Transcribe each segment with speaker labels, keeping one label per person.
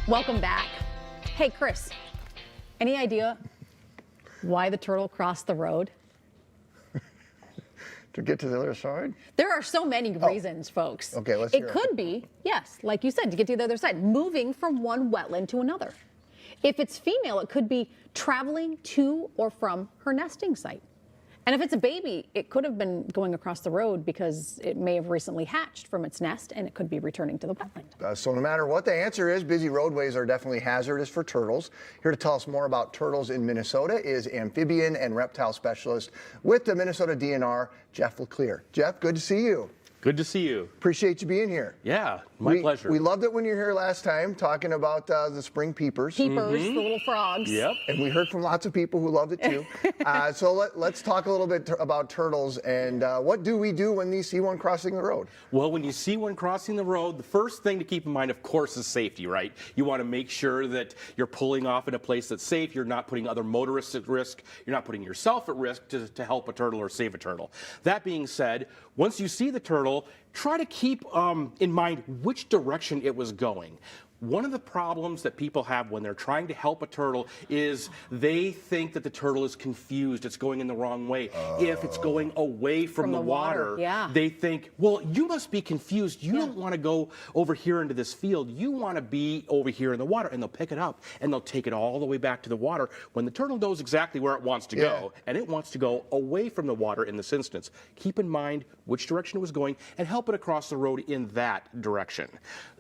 Speaker 1: Welcome back. Hey, Chris, any idea why the turtle crossed the road?
Speaker 2: To get to the other side?
Speaker 1: There are so many reasons, folks.
Speaker 2: Okay, let's
Speaker 1: It
Speaker 2: hear it.
Speaker 1: could be, yes, like you said, to get to the other side, moving from one wetland to another. If it's female, it could be traveling to or from her nesting site. And if it's a baby, it could have been going across the road because it may have recently hatched from its nest and it could be returning to the wetland.
Speaker 2: So no matter what the answer is, busy roadways are definitely hazardous for turtles. Here to tell us more about turtles in Minnesota is amphibian and reptile specialist with the Minnesota DNR, Jeff LeClaire. Jeff, good to see you.
Speaker 3: Good to see you.
Speaker 2: Appreciate you being here.
Speaker 3: Yeah, my pleasure.
Speaker 2: We loved it when you were here last time talking about the spring peepers.
Speaker 1: Peepers, the little frogs.
Speaker 3: Yep.
Speaker 2: And we heard from lots of people who loved it too. So let's talk a little bit about turtles and what do we do when you see one crossing the road?
Speaker 3: Well, when you see one crossing the road, the first thing to keep in mind, of course, is safety, right? You want to make sure that you're pulling off in a place that's safe. You're not putting other motorists at risk. You're not putting yourself at risk to help a turtle or save a turtle. That being said, once you see the turtle, try to keep in mind which direction it was going. One of the problems that people have when they're trying to help a turtle is they think that the turtle is confused. It's going in the wrong way. If it's going away from the water,
Speaker 1: yeah.
Speaker 3: they think, well, you must be confused. You don't want to go over here into this field. You want to be over here in the water. And they'll pick it up and they'll take it all the way back to the water when the turtle knows exactly where it wants to go. And it wants to go away from the water in this instance. Keep in mind which direction it was going and help it across the road in that direction.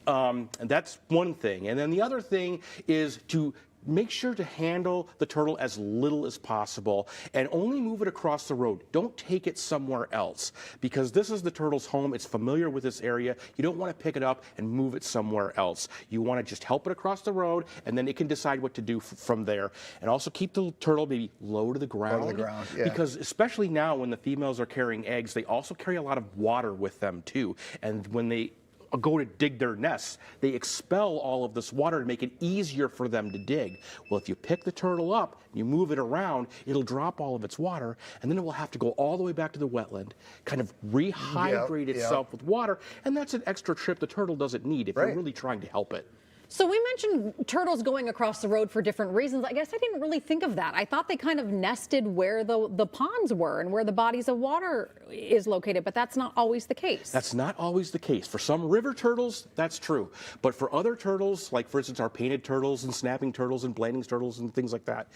Speaker 3: And that's one thing. And then the other thing is to make sure to handle the turtle as little as possible and only move it across the road. Don't take it somewhere else because this is the turtle's home. It's familiar with this area. You don't want to pick it up and move it somewhere else. You want to just help it across the road and then it can decide what to do from there. And also keep the turtle maybe low to the ground.
Speaker 2: Low to the ground, yeah.
Speaker 3: Because especially now when the females are carrying eggs, they also carry a lot of water with them too. And when they go to dig their nests, they expel all of this water to make it easier for them to dig. Well, if you pick the turtle up, you move it around, it'll drop all of its water, and then it will have to go all the way back to the wetland, kind of rehydrate itself with water, and that's an extra trip the turtle doesn't need if you're really trying to help it.
Speaker 1: So we mentioned turtles going across the road for different reasons. I guess I didn't really think of that. I thought they kind of nested where the ponds were and where the bodies of water is located, but that's not always the case.
Speaker 3: That's not always the case. For some river turtles, that's true. But for other turtles, like for instance our painted turtles and snapping turtles and Blanding's turtles and things like that,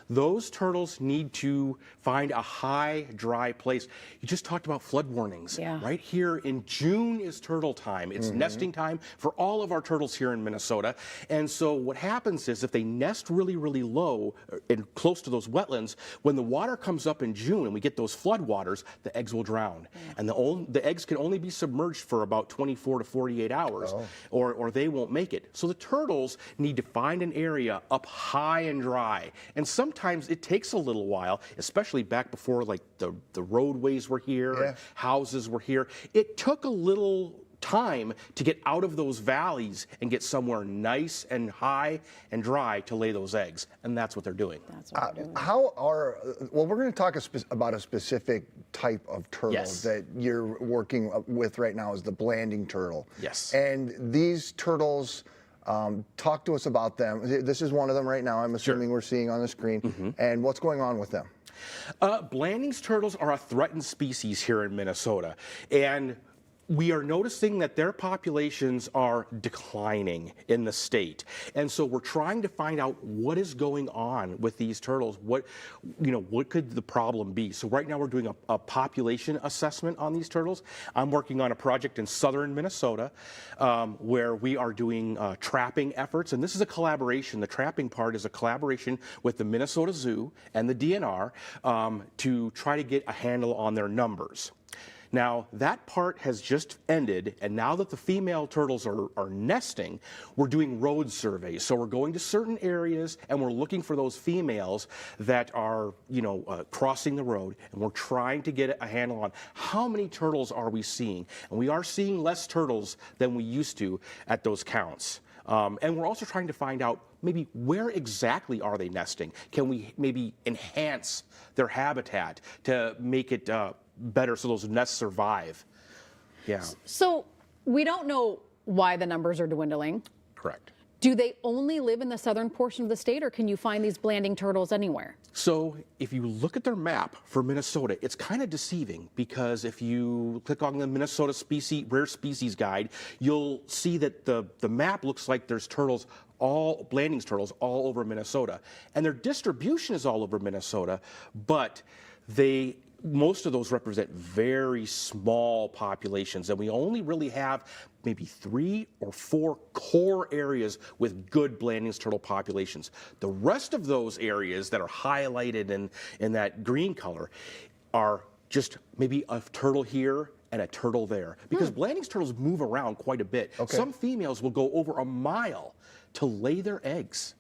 Speaker 3: those turtles need to find a high, dry place. You just talked about flood warnings.
Speaker 1: Yeah.
Speaker 3: Right here in June is turtle time. It's nesting time for all of our turtles here in Minnesota. And so what happens is if they nest really, really low and close to those wetlands, when the water comes up in June and we get those flood waters, the eggs will drown. And the eggs can only be submerged for about 24 to 48 hours or they won't make it. So the turtles need to find an area up high and dry. And sometimes it takes a little while, especially back before like the roadways were here, and houses were here. It took a little time to get out of those valleys and get somewhere nice and high and dry to lay those eggs. And that's what they're doing.
Speaker 1: That's what they're doing.
Speaker 2: Well, we're going to talk about a specific type of turtle that you're working with right now is the Blanding turtle.
Speaker 3: Yes.
Speaker 2: And these turtles, talk to us about them. This is one of them right now, I'm assuming we're seeing on the screen. And what's going on with them?
Speaker 3: Blanding's turtles are a threatened species here in Minnesota. And we are noticing that their populations are declining in the state. And so we're trying to find out what is going on with these turtles. What could the problem be? So right now we're doing a population assessment on these turtles. I'm working on a project in southern Minnesota where we are doing trapping efforts. And this is a collaboration. The trapping part is a collaboration with the Minnesota Zoo and the DNR to try to get a handle on their numbers. Now, that part has just ended, and now that the female turtles are nesting, we're doing road surveys. So we're going to certain areas, and we're looking for those females that are, crossing the road, and we're trying to get a handle on how many turtles are we seeing. And we are seeing less turtles than we used to at those counts. And we're also trying to find out maybe where exactly are they nesting? Can we maybe enhance their habitat to make it better so those nests survive? Yeah.
Speaker 1: So we don't know why the numbers are dwindling.
Speaker 3: Correct.
Speaker 1: Do they only live in the southern portion of the state, or can you find these Blanding turtles anywhere?
Speaker 3: So if you look at their map for Minnesota, it's kind of deceiving because if you click on the Minnesota Rare Species Guide, you'll see that the map looks like there's turtles, Blanding's turtles, all over Minnesota. And their distribution is all over Minnesota, but most of those represent very small populations, and we only really have maybe 3 or 4 core areas with good Blanding's turtle populations. The rest of those areas that are highlighted in that green color are just maybe a turtle here and a turtle there, because Blanding's turtles move around quite a bit.
Speaker 2: Okay.
Speaker 3: Some females will go over a mile to lay their eggs.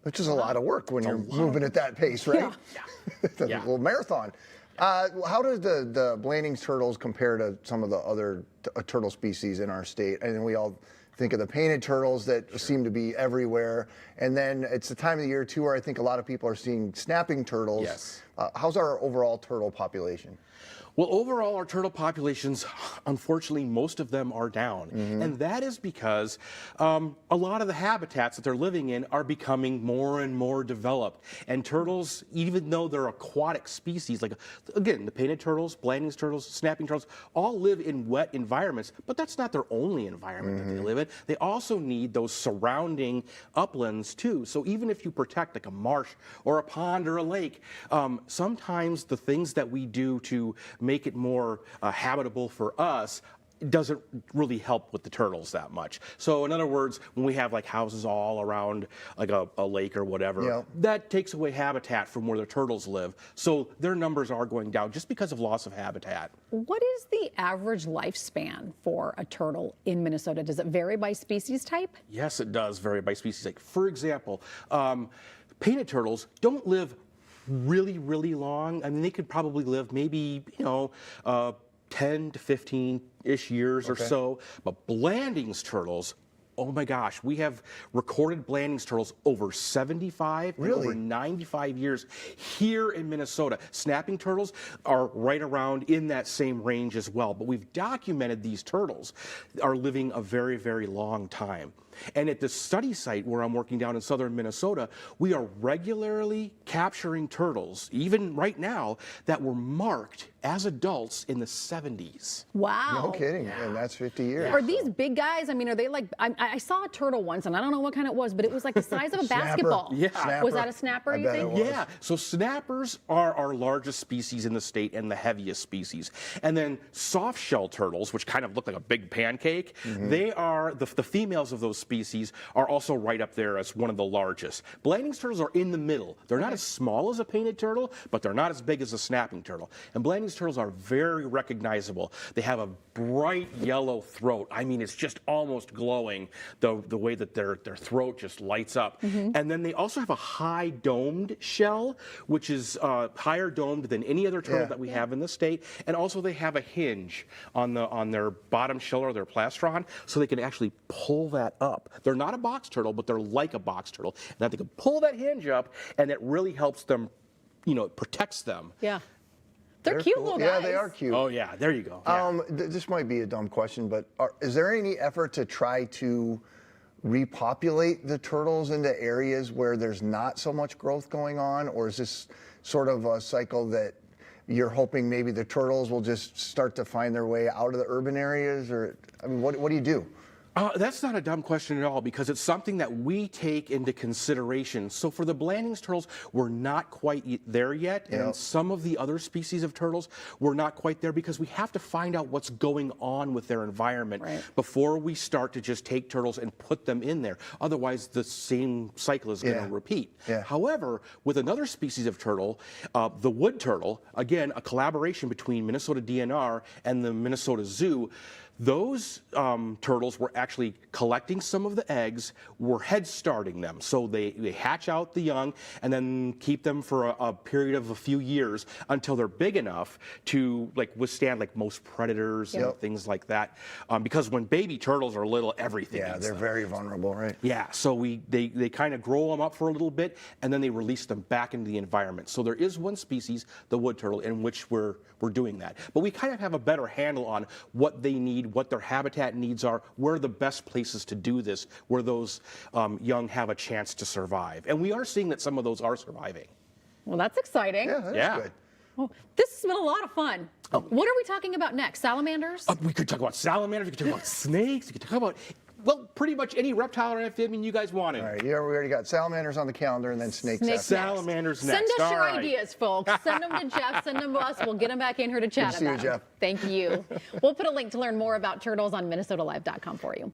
Speaker 2: Which is a lot of work when you're moving at that pace, right?
Speaker 1: Yeah.
Speaker 2: It's a
Speaker 3: Yeah.
Speaker 2: little marathon. How does the Blanding's turtles compare to some of the other turtle species in our state? And we all think of the painted turtles that seem to be everywhere. And then it's the time of the year, too, where I think a lot of people are seeing snapping turtles.
Speaker 3: Yes.
Speaker 2: How's our overall turtle population?
Speaker 3: Well, overall, our turtle populations, unfortunately, most of them are down. And that is because a lot of the habitats that they're living in are becoming more and more developed. And turtles, even though they're aquatic species, like, again, the painted turtles, Blanding's turtles, snapping turtles, all live in wet environments, but that's not their only environment that they live in. They also need those surrounding uplands, too. So even if you protect, like, a marsh or a pond or a lake, sometimes the things that we do to make it more habitable for us doesn't really help with the turtles that much. So in other words, when we have like houses all around like a lake or whatever, that takes away habitat from where the turtles live. So their numbers are going down just because of loss of habitat.
Speaker 1: What is the average lifespan for a turtle in Minnesota? Does it vary by species type?
Speaker 3: Yes, it does vary by species. Like, for example, painted turtles don't live really, really long. I mean, they could probably live maybe, 10 to 15-ish years or so. But Blanding's turtles, oh my gosh, we have recorded Blanding's turtles over 75 and over 95 years here in Minnesota. Snapping turtles are right around in that same range as well. But we've documented these turtles are living a very, very long time. And at the study site where I'm working down in southern Minnesota, we are regularly capturing turtles, even right now, that were marked as adults in the 70s.
Speaker 1: Wow.
Speaker 2: No kidding. And that's 50 years.
Speaker 1: Are these big guys? I mean, are they like, I saw a turtle once, and I don't know what kind it was, but it was like the size of a basketball.
Speaker 3: Yeah.
Speaker 2: Snapper.
Speaker 1: Was that a snapper, you
Speaker 2: bet
Speaker 1: think?
Speaker 2: it was.
Speaker 3: Yeah, so snappers are our largest species in the state and the heaviest species. And then soft shell turtles, which kind of look like a big pancake, they are, the females of those species are also right up there as one of the largest. Blanding's turtles are in the middle. They're not as small as a painted turtle, but they're not as big as a snapping turtle. And Blanding's turtles are very recognizable. They have a bright yellow throat. I mean, it's just almost glowing, the way that their throat just lights up. And then they also have a high domed shell, which is higher domed than any other turtle that we have in the state. And also they have a hinge on their bottom shell or their plastron, so they can actually pull that up. They're not a box turtle, but they're like a box turtle. And that they can pull that hinge up, and it really helps them, it protects them.
Speaker 1: Yeah. They're cute
Speaker 2: cool.
Speaker 1: little guys.
Speaker 2: Yeah, they are cute.
Speaker 3: Oh yeah, there you go. Yeah.
Speaker 2: This might be a dumb question, but is there any effort to try to repopulate the turtles into areas where there's not so much growth going on, or is this sort of a cycle that you're hoping maybe the turtles will just start to find their way out of the urban areas? Or, I mean, what do you do?
Speaker 3: That's not a dumb question at all, because it's something that we take into consideration. So for the Blanding's turtles, we're not quite there yet, and some of the other species of turtles, we're not quite there, because we have to find out what's going on with their environment before we start to just take turtles and put them in there. Otherwise, the same cycle is going to repeat. However, with another species of turtle, the wood turtle, again, a collaboration between Minnesota DNR and the Minnesota Zoo, those turtles were actually collecting some of the eggs, were head starting them. So they hatch out the young and then keep them for a period of a few years until they're big enough to withstand most predators and things like that. Because when baby turtles are little, everything eats
Speaker 2: they're
Speaker 3: them.
Speaker 2: very vulnerable, right?
Speaker 3: Yeah, so they kind of grow them up for a little bit, and then they release them back into the environment. So there is one species, the wood turtle, in which we're doing that. But we kind of have a better handle on what they need need, what their habitat needs are, where are the best places to do this, where those young have a chance to survive. And we are seeing that some of those are surviving.
Speaker 1: Well, that's exciting.
Speaker 2: Yeah, that's
Speaker 3: Yeah.
Speaker 2: good.
Speaker 1: Well, this has been a lot of fun. What are we talking about next? Salamanders?
Speaker 3: We could talk about salamanders, we could talk about snakes, we could talk about, well, pretty much any reptile or amphibian you guys wanted.
Speaker 2: All right, yeah, we already got salamanders on the calendar and then snakes.
Speaker 1: Snakes
Speaker 2: after.
Speaker 1: next.
Speaker 3: Salamanders
Speaker 1: Send
Speaker 3: next.
Speaker 1: us your
Speaker 3: All right.
Speaker 1: ideas, folks. Send them to Jeff. Send them to us. We'll get them back in here to chat
Speaker 2: to see you,
Speaker 1: about them.
Speaker 2: Jeff.
Speaker 1: Thank you. We'll put a link to learn more about turtles on MinnesotaLive.com for you.